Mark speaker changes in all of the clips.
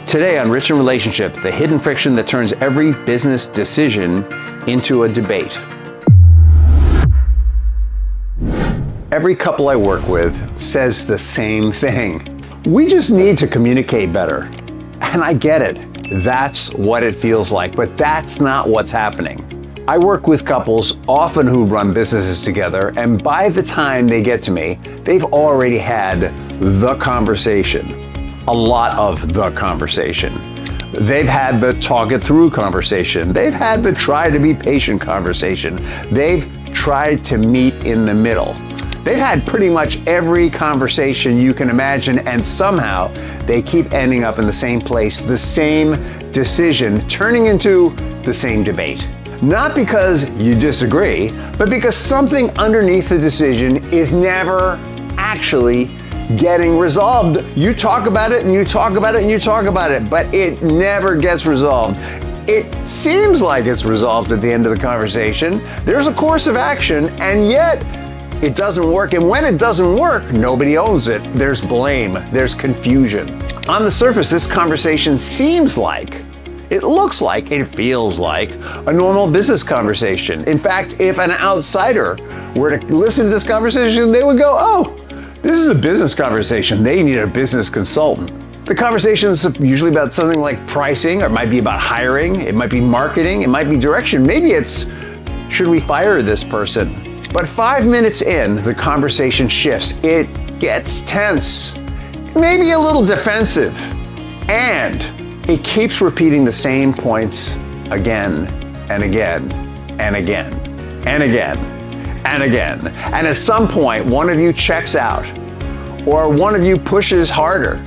Speaker 1: Today on Rich in Relationship, the hidden friction that turns every business decision into a debate. Every couple I work with says the same thing. We just need to communicate better. And I get it. That's what it feels like, but that's not what's happening. I work with couples often who run businesses together, and by the time they get to me, they've already had the conversation. A lot of the conversation. They've had the talk it through conversation. They've had the try to be patient conversation. They've tried to meet in the middle. They've had pretty much every conversation you can imagine, and somehow they keep ending up in the same place, the same decision, turning into the same debate. Not because you disagree, but because something underneath the decision is never actually getting resolved. You talk about it and you talk about it and you talk about it, but it never gets resolved. It seems like it's resolved at the end of the conversation. There's a course of action, and yet it doesn't work. And when it doesn't work, nobody owns it. There's blame, there's confusion. On the surface, this conversation seems like, it looks like, it feels like a normal business conversation. In fact, if an outsider were to listen to this conversation, they would go, oh, this is a business conversation. They need a business consultant. The conversation is usually about something like pricing, or it might be about hiring, it might be marketing, it might be direction. Maybe it's, should we fire this person? But 5 minutes in, the conversation shifts. It gets tense, maybe a little defensive, and it keeps repeating the same points again and again and again and again and again. And at some point, one of you checks out, or one of you pushes harder,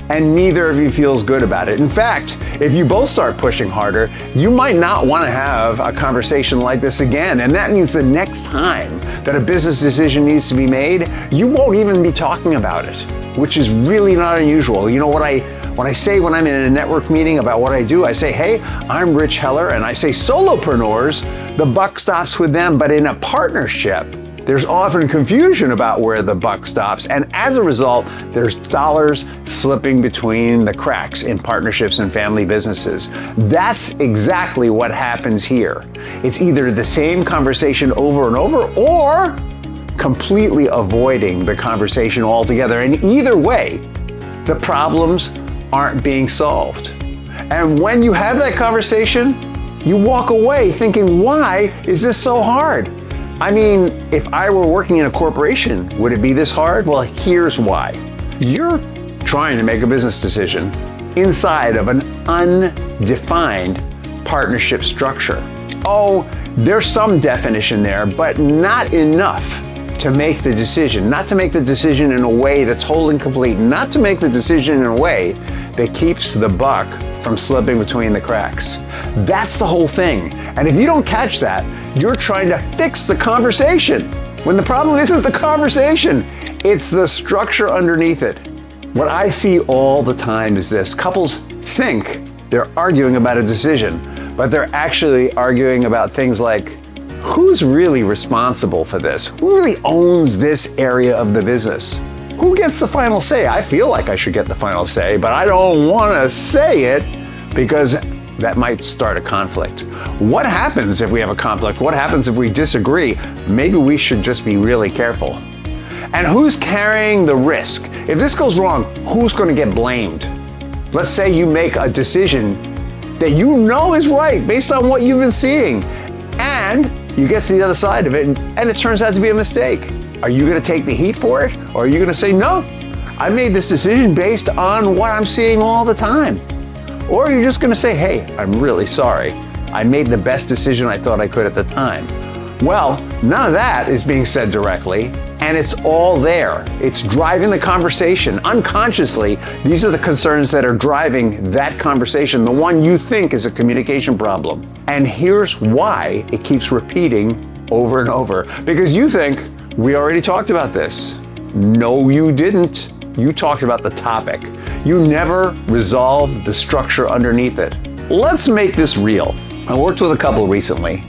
Speaker 1: and neither of you feels good about it. In fact, if you both start pushing harder, you might not want to have a conversation like this again. And that means the next time that a business decision needs to be made, you won't even be talking about it, which is really not unusual. You know what I say when I'm in a network meeting about what I do, I say, hey, I'm Rich Heller, and I say solopreneurs, the buck stops with them, but in a partnership, there's often confusion about where the buck stops, and as a result, there's dollars slipping between the cracks in partnerships and family businesses. That's exactly what happens here. It's either the same conversation over and over, or completely avoiding the conversation altogether, and either way, the problems aren't being solved. And when you have that conversation, you walk away thinking, why is this so hard? I mean, if I were working in a corporation, would it be this hard? Well, here's why. You're trying to make a business decision inside of an undefined partnership structure. Oh, there's some definition there, but not enough to make the decision. Not to make the decision in a way that's whole and complete. Not to make the decision in a way that keeps the buck from slipping between the cracks. That's the whole thing. And if you don't catch that, you're trying to fix the conversation, when the problem isn't the conversation, it's the structure underneath it. What I see all the time is this: couples think they're arguing about a decision, but they're actually arguing about things like, who's really responsible for this? Who really owns this area of the business? Who gets the final say? I feel like I should get the final say, but I don't want to say it because that might start a conflict. What happens if we have a conflict? What happens if we disagree? Maybe we should just be really careful. And who's carrying the risk? If this goes wrong, who's going to get blamed? Let's say you make a decision that you know is right based on what you've been seeing, and you get to the other side of it, and it turns out to be a mistake. Are you going to take the heat for it? Or are you going to say, no, I made this decision based on what I'm seeing all the time? Or are you just going to say, hey, I'm really sorry. I made the best decision I thought I could at the time. Well, none of that is being said directly, and it's all there. It's driving the conversation. Unconsciously, these are the concerns that are driving that conversation, the one you think is a communication problem. And here's why it keeps repeating over and over. Because you think, we already talked about this. No, you didn't. You talked about the topic. You never resolved the structure underneath it. Let's make this real. I worked with a couple recently,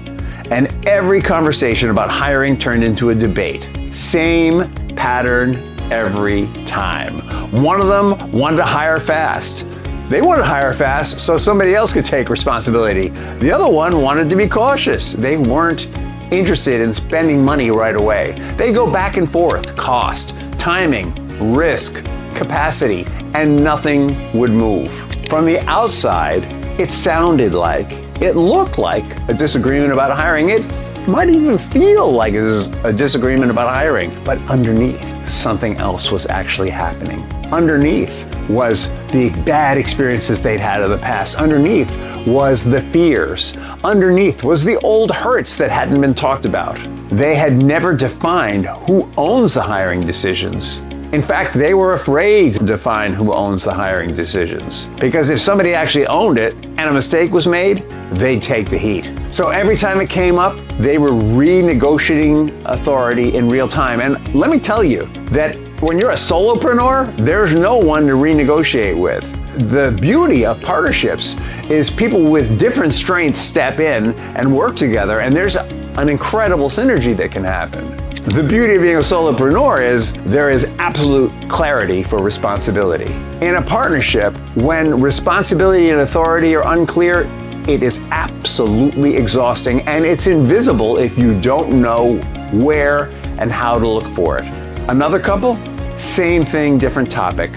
Speaker 1: and every conversation about hiring turned into a debate. Same pattern every time. One of them wanted to hire fast. They wanted to hire fast so somebody else could take responsibility. The other one wanted to be cautious. They weren't interested in spending money right away. They go back and forth, cost, timing, risk, capacity, and nothing would move. From the outside, it sounded like, it looked like a disagreement about hiring. It might even feel like it is a disagreement about hiring, but underneath, something else was actually happening. Underneath was the bad experiences they'd had in the past. Underneath was the fears. Underneath was the old hurts that hadn't been talked about. They had never defined who owns the hiring decisions. In fact, they were afraid to define who owns the hiring decisions. Because if somebody actually owned it and a mistake was made, they'd take the heat. So every time it came up, they were renegotiating authority in real time. And let me tell you that when you're a solopreneur, there's no one to renegotiate with. The beauty of partnerships is people with different strengths step in and work together, and there's an incredible synergy that can happen. The beauty of being a solopreneur is there is absolute clarity for responsibility. In a partnership, when responsibility and authority are unclear, it is absolutely exhausting, and it's invisible if you don't know where and how to look for it. Another couple, same thing, different topic.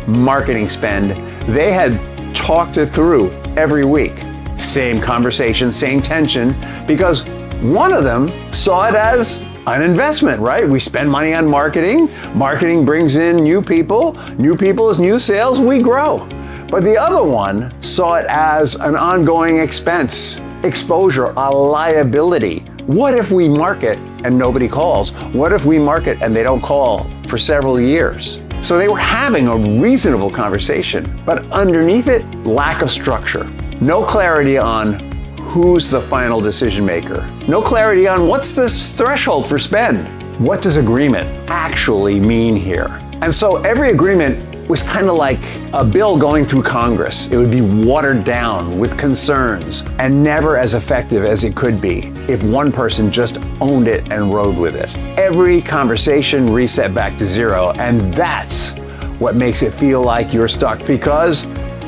Speaker 1: Marketing spend. They had talked it through every week. Same conversation, same tension, because one of them saw it as an investment, right? We spend money on marketing. Marketing brings in new people. New people is new sales. We grow. But the other one saw it as an ongoing expense, exposure, a liability. What if we market and nobody calls? What if we market and they don't call for several years? So they were having a reasonable conversation, but underneath it, lack of structure. No clarity on who's the final decision maker. No clarity on what's the threshold for spend. What does agreement actually mean here? And so every agreement was kind of like a bill going through Congress. It would be watered down with concerns and never as effective as it could be if one person just owned it and rode with it. Every conversation reset back to zero, and that's what makes it feel like you're stuck, because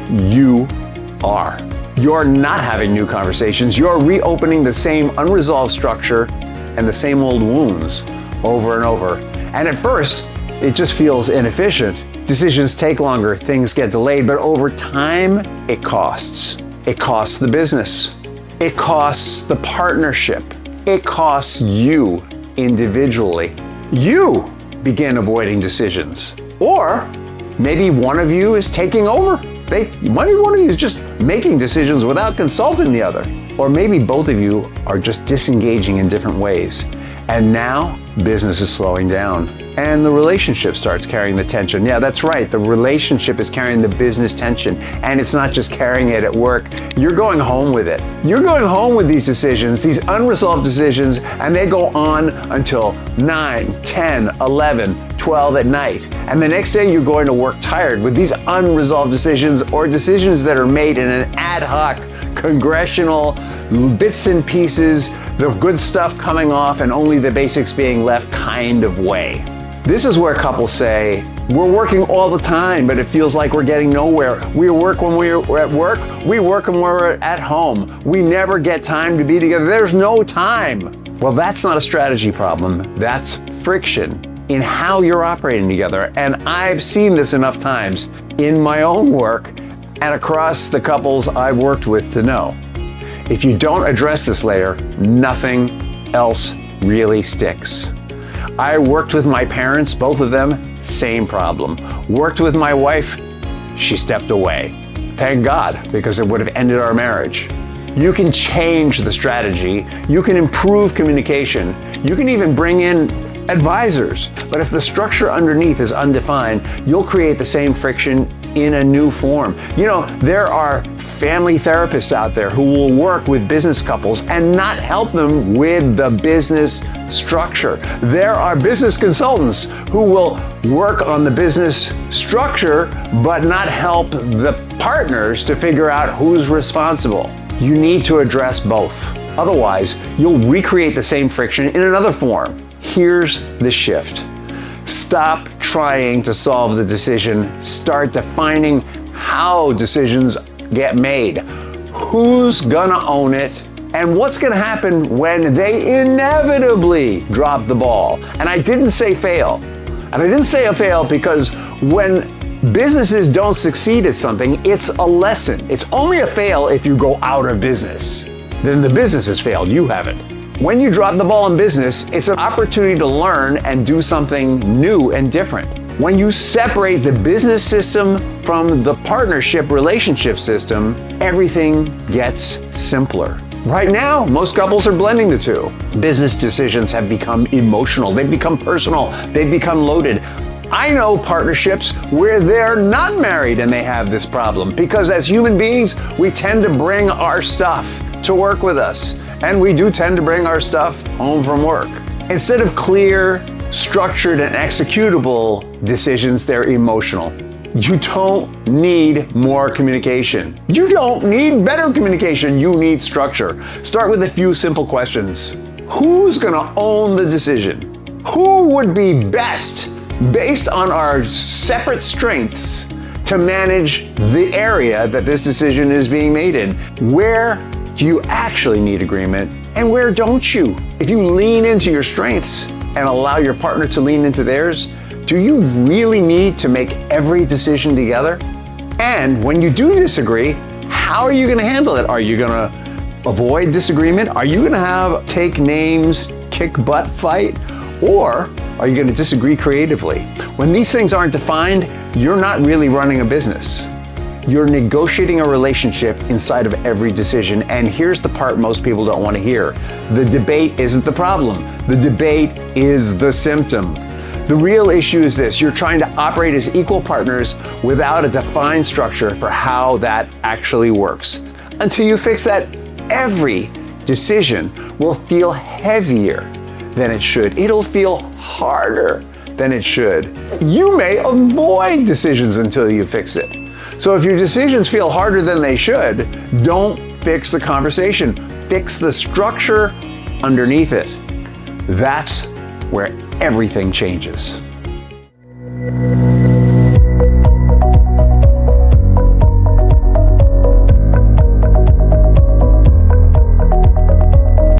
Speaker 1: you are. You're not having new conversations. You're reopening the same unresolved structure and the same old wounds over and over. And at first, it just feels inefficient. Decisions take longer, things get delayed, but over time, it costs. It costs the business. It costs the partnership. It costs you individually. You begin avoiding decisions. Or maybe one of you is taking over. Maybe one of you is just making decisions without consulting the other. Or maybe both of you are just disengaging in different ways. And now business is slowing down and the relationship starts carrying the tension. Yeah, that's right. The relationship is carrying the business tension, and it's not just carrying it at work. You're going home with it. You're going home with these decisions, these unresolved decisions, and they go on until 9, 10, 11, 12 at night. And the next day you're going to work tired with these unresolved decisions, or decisions that are made in an ad hoc, congressional, bits and pieces, the good stuff coming off and only the basics being left kind of way. This is where couples say, we're working all the time, but it feels like we're getting nowhere. We work when we're at work, we work when we're at home. We never get time to be together. There's no time. Well, that's not a strategy problem. That's friction in how you're operating together. And I've seen this enough times in my own work and across the couples I've worked with to know. If you don't address this layer, nothing else really sticks. I worked with my parents, both of them, same problem. Worked with my wife, she stepped away. Thank God, because it would have ended our marriage. You can change the strategy, you can improve communication, you can even bring in advisors. But if the structure underneath is undefined, you'll create the same friction in a new form. You know, there are family therapists out there who will work with business couples and not help them with the business structure. There are business consultants who will work on the business structure but not help the partners to figure out who's responsible. You need to address both. Otherwise, you'll recreate the same friction in another form. Here's the shift. Stop trying to solve the decision. Start defining how decisions get made, who's gonna own it, and what's gonna happen when they inevitably drop the ball. And I didn't say fail. And I didn't say a fail because when businesses don't succeed at something, it's a lesson. It's only a fail if you go out of business. Then the business has failed, you haven't. When you drop the ball in business, it's an opportunity to learn and do something new and different. When you separate the business system from the partnership relationship system, everything gets simpler. Right now, most couples are blending the two. Business decisions have become emotional, they've become personal, they've become loaded. I know partnerships where they're not married and they have this problem because as human beings, we tend to bring our stuff to work with us. And we do tend to bring our stuff home from work. Instead of clear, structured, and executable decisions, they're emotional. You don't need more communication. You don't need better communication. You need structure. Start with a few simple questions. Who's gonna own the decision? Who would be best, based on our separate strengths, to manage the area that this decision is being made in? Where do you actually need agreement and where don't you? If you lean into your strengths and allow your partner to lean into theirs, do you really need to make every decision together? And when you do disagree, how are you going to handle it? Are you going to avoid disagreement? Are you going to take names, kick butt fight? Or are you going to disagree creatively? When these things aren't defined, you're not really running a business. You're negotiating a relationship inside of every decision. And here's the part most people don't want to hear. The debate isn't the problem. The debate is the symptom. The real issue is this: you're trying to operate as equal partners without a defined structure for how that actually works. Until you fix that, every decision will feel heavier than it should. It'll feel harder than it should. You may avoid decisions until you fix it. So if your decisions feel harder than they should, don't fix the conversation. Fix the structure underneath it. That's where everything changes.